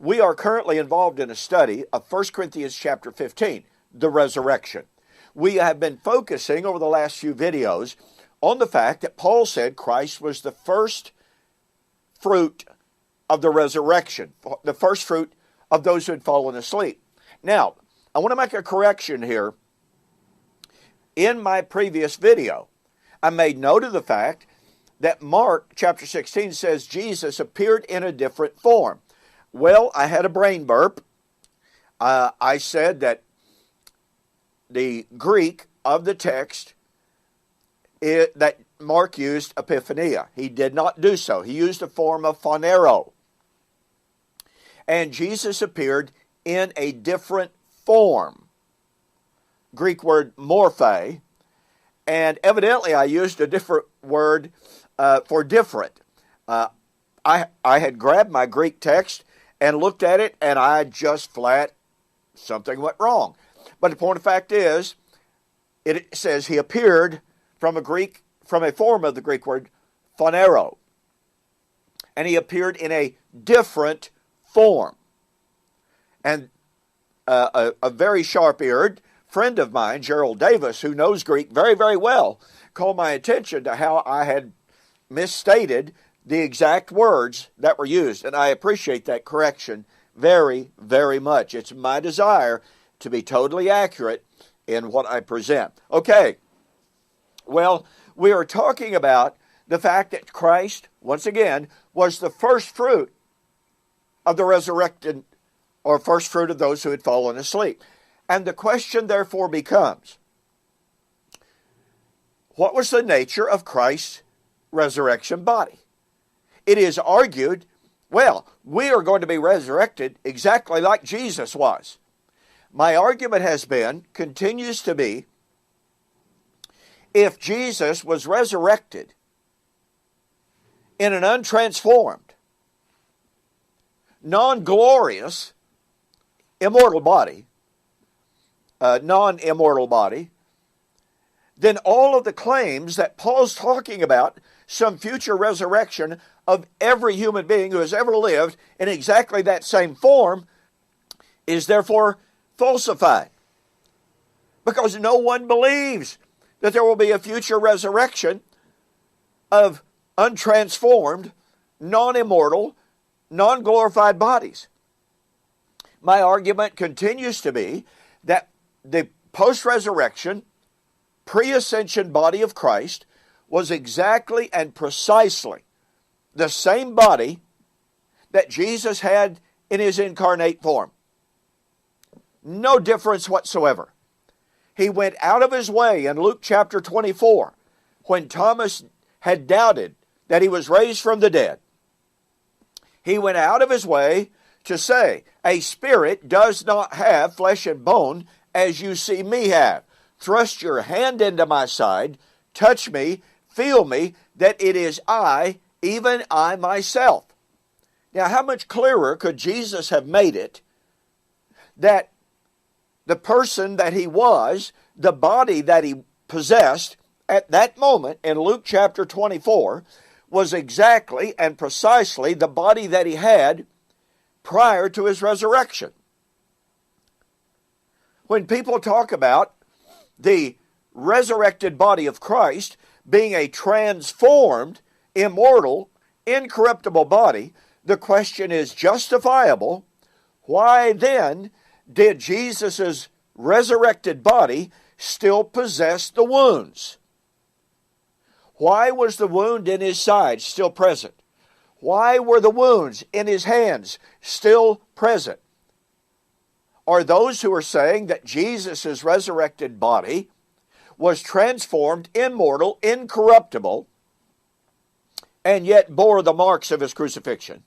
We are currently involved in a study of 1 Corinthians chapter 15, the resurrection. We have been focusing over the last few videos on the fact that Paul said Christ was the first fruit of the resurrection, the first fruit of those who had fallen asleep. Now, I want to make a correction here. In my previous video, I made note of the fact that Mark chapter 16 says Jesus appeared in a different form. Well, I had a brain burp. I said that the Greek of the text that Mark used epiphania. He did not do so. He used a form of phanero. And Jesus appeared in a different form. Greek word morphe. And evidently I used a different word for different. I had grabbed my Greek text and looked at it, and I just flat, something went wrong. But the point of fact is, it says he appeared from a form of the Greek word phanero. And he appeared in a different form. And a very sharp-eared friend of mine, Gerald Davis, who knows Greek very, very well, called my attention to how I had misstated the exact words that were used. And I appreciate that correction very, very much. It's my desire to be totally accurate in what I present. Okay, well, we are talking about the fact that Christ, once again, was the first fruit of the resurrected, or first fruit of those who had fallen asleep. And the question therefore becomes, what was the nature of Christ's resurrection body? It is argued, well, we are going to be resurrected exactly like Jesus was. My argument has been, continues to be, if Jesus was resurrected in an untransformed, non-glorious, immortal body, non-immortal body, then all of the claims that Paul's talking about, some future resurrection of every human being who has ever lived in exactly that same form, is therefore falsified. Because no one believes that there will be a future resurrection of untransformed, non-immortal, non-glorified bodies. My argument continues to be that the post-resurrection, pre-ascension body of Christ was exactly and precisely the same body that Jesus had in his incarnate form. No difference whatsoever. He went out of his way in Luke chapter 24, when Thomas had doubted that he was raised from the dead. He went out of his way to say, a spirit does not have flesh and bone as you see me have. Thrust your hand into my side, touch me, feel me, that it is I, even I myself. Now, how much clearer could Jesus have made it that the person that he was, the body that he possessed at that moment in Luke chapter 24, was exactly and precisely the body that he had prior to his resurrection? When people talk about the resurrected body of Christ being a transformed, immortal, incorruptible body, the question is justifiable. Why then did Jesus' resurrected body still possess the wounds? Why was the wound in his side still present? Why were the wounds in his hands still present? Are those who are saying that Jesus' resurrected body was transformed, immortal, incorruptible, and yet bore the marks of his crucifixion?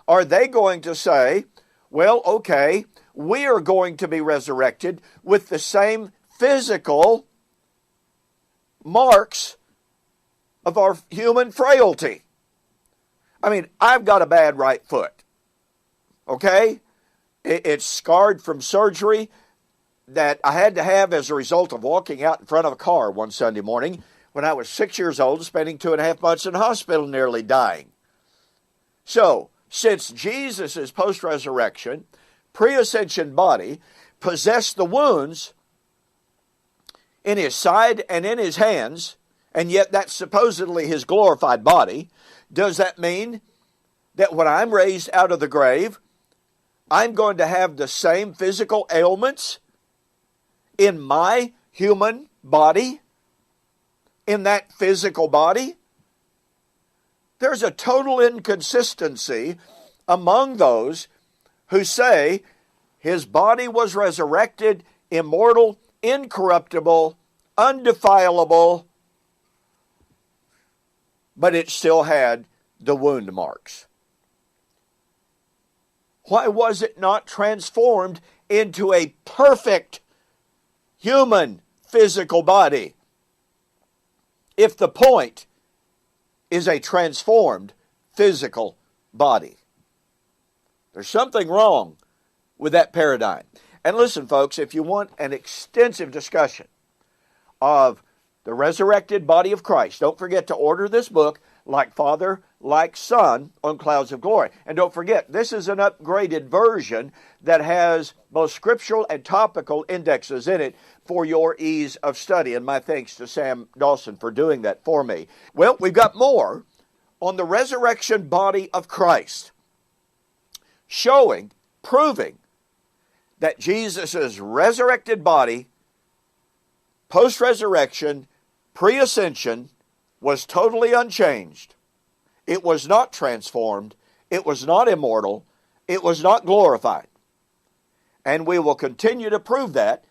Are they going to say, well, okay, we are going to be resurrected with the same physical marks of our human frailty? I mean, I've got a bad right foot, okay? It's scarred from surgery that I had to have as a result of walking out in front of a car one Sunday morning when I was 6 years old, spending 2.5 months in the hospital, nearly dying. So, since Jesus' post-resurrection, pre-ascension body possessed the wounds in his side and in his hands, and yet that's supposedly his glorified body, does that mean that when I'm raised out of the grave, I'm going to have the same physical ailments in my human body, in that physical body? There's a total inconsistency among those who say his body was resurrected, immortal, incorruptible, undefilable, but it still had the wound marks. Why was it not transformed into a perfect human physical body if the point is a transformed physical body? There's something wrong with that paradigm. And listen, folks, if you want an extensive discussion of the resurrected body of Christ, don't forget to order this book, Like Father, Like Son, on Clouds of Glory. And don't forget, this is an upgraded version that has both scriptural and topical indexes in it for your ease of study. And my thanks to Sam Dawson for doing that for me. Well, we've got more on the resurrection body of Christ, showing, proving that Jesus' resurrected body, post-resurrection, pre-ascension, was totally unchanged. It was not transformed. It was not immortal. It was not glorified. And we will continue to prove that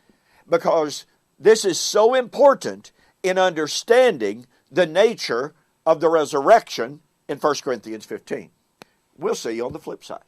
because this is so important in understanding the nature of the resurrection in 1 Corinthians 15. We'll see you on the flip side.